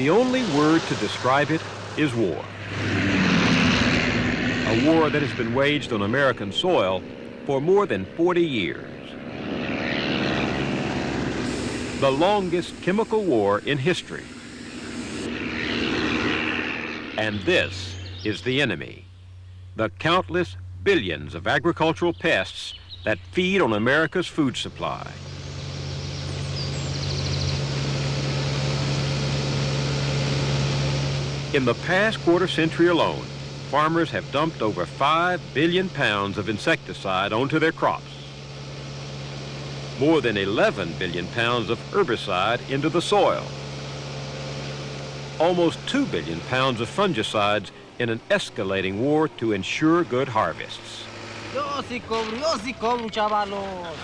The only word to describe it is war. A war that has been waged on American soil for more than 40 years. The longest chemical war in history. And this is the enemy, the countless billions of agricultural pests that feed on America's food supply. In the past quarter century alone, farmers have dumped over 5 billion pounds of insecticide onto their crops. More than 11 billion pounds of herbicide into the soil. Almost 2 billion pounds of fungicides in an escalating war to ensure good harvests. Yo sí cobro, chavalos.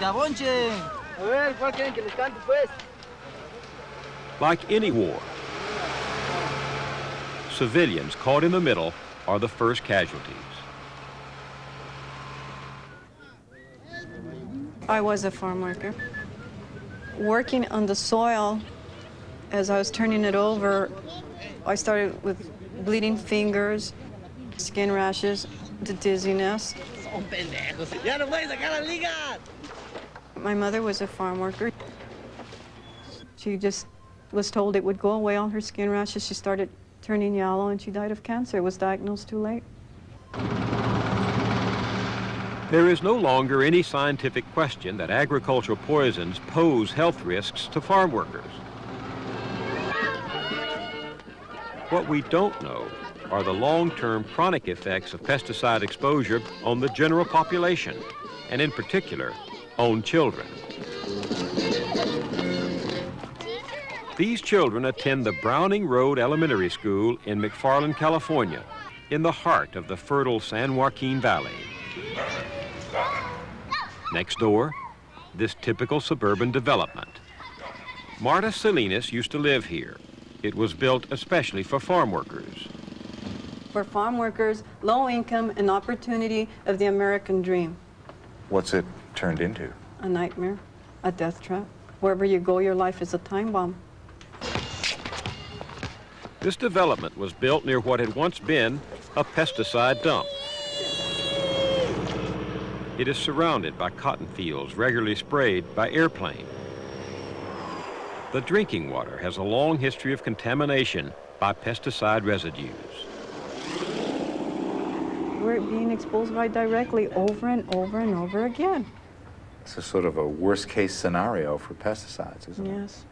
Ya bonchen. A ver, ¿cuál quieren que les cante, pues? Like any war, civilians caught in the middle are the first casualties. I was a farm worker. Working on the soil, as I was turning it over, I started with bleeding fingers, skin rashes, the dizziness. My mother was a farm worker. She just was told it would go away, all her skin rashes. She started turning yellow and she died of cancer. It was diagnosed too late. There is no longer any scientific question that agricultural poisons pose health risks to farm workers. What we don't know are the long-term chronic effects of pesticide exposure on the general population, and in particular, on children. These children attend the Browning Road Elementary School in McFarland, California, in the heart of the fertile San Joaquin Valley. Next door, this typical suburban development. Marta Salinas used to live here. It was built especially for farm workers. For farm workers, low income and opportunity of the American dream. What's it turned into? A nightmare, a death trap. Wherever you go, your life is a time bomb. This development was built near what had once been a pesticide dump. It is surrounded by cotton fields regularly sprayed by airplane. The drinking water has a long history of contamination by pesticide residues. We're being exposed right directly over and over and over again. It's a sort of a worst-case scenario for pesticides, isn't it? Yes.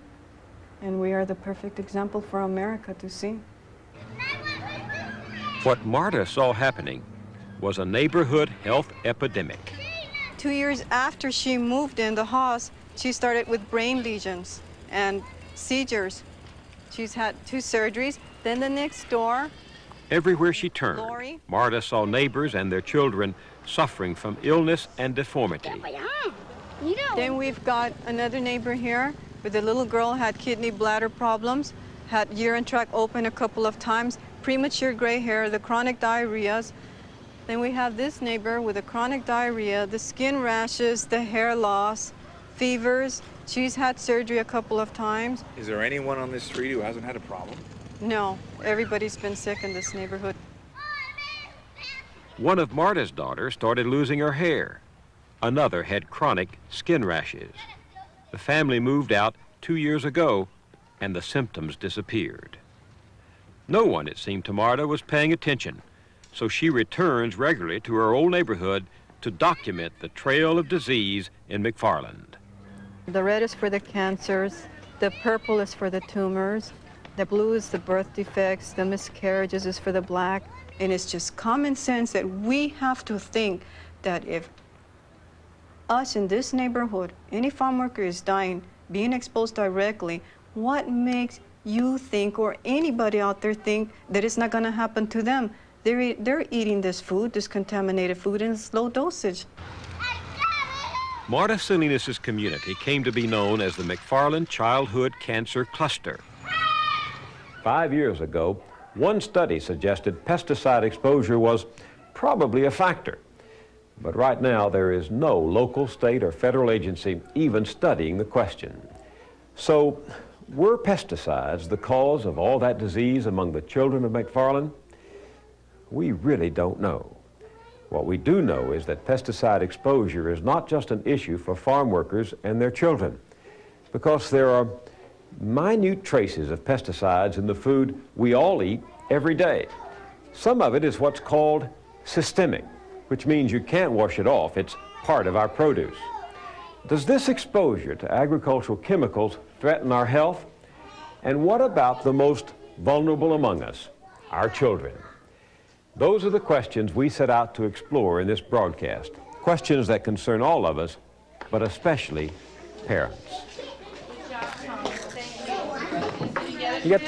And we are the perfect example for America to see. What Marta saw happening was a neighborhood health epidemic. 2 years after she moved in the house, she started with brain lesions and seizures. She's had 2 surgeries. Then the next door. Everywhere she turned, Lori. Marta saw neighbors and their children suffering from illness and deformity. Then we've got another neighbor here where the little girl had kidney bladder problems, had urine tract open a couple of times, premature gray hair, the chronic diarrheas. Then we have this neighbor with the chronic diarrhea, the skin rashes, the hair loss, fevers. She's had surgery a couple of times. Is there anyone on this street who hasn't had a problem? No, everybody's been sick in this neighborhood. One of Marta's daughters started losing her hair. Another had chronic skin rashes. The family moved out 2 years ago, and the symptoms disappeared. No one, it seemed to Marta, was paying attention, so she returns regularly to her old neighborhood to document the trail of disease in McFarland. The red is for the cancers, the purple is for the tumors, the blue is the birth defects, the miscarriages is for the black, and it's just common sense that we have to think that if us in this neighborhood, any farm worker is dying, being exposed directly, what makes you think, or anybody out there think, that it's not going to happen to them? They're eating this food, this contaminated food, in slow dosage. Marta Salinas' community came to be known as the McFarland Childhood Cancer Cluster. 5 years ago, one study suggested pesticide exposure was probably a factor. But right now, there is no local, state, or federal agency even studying the question. So, Were pesticides the cause of all that disease among the children of McFarland? We really don't know. What we do know is that pesticide exposure is not just an issue for farm workers and their children, because there are minute traces of pesticides in the food we all eat every day. Some of it is what's called systemic, which means you can't wash it off. It's part of our produce. Does this exposure to agricultural chemicals threaten our health? And what about the most vulnerable among us, our children? Those are the questions we set out to explore in this broadcast, questions that concern all of us, but especially parents.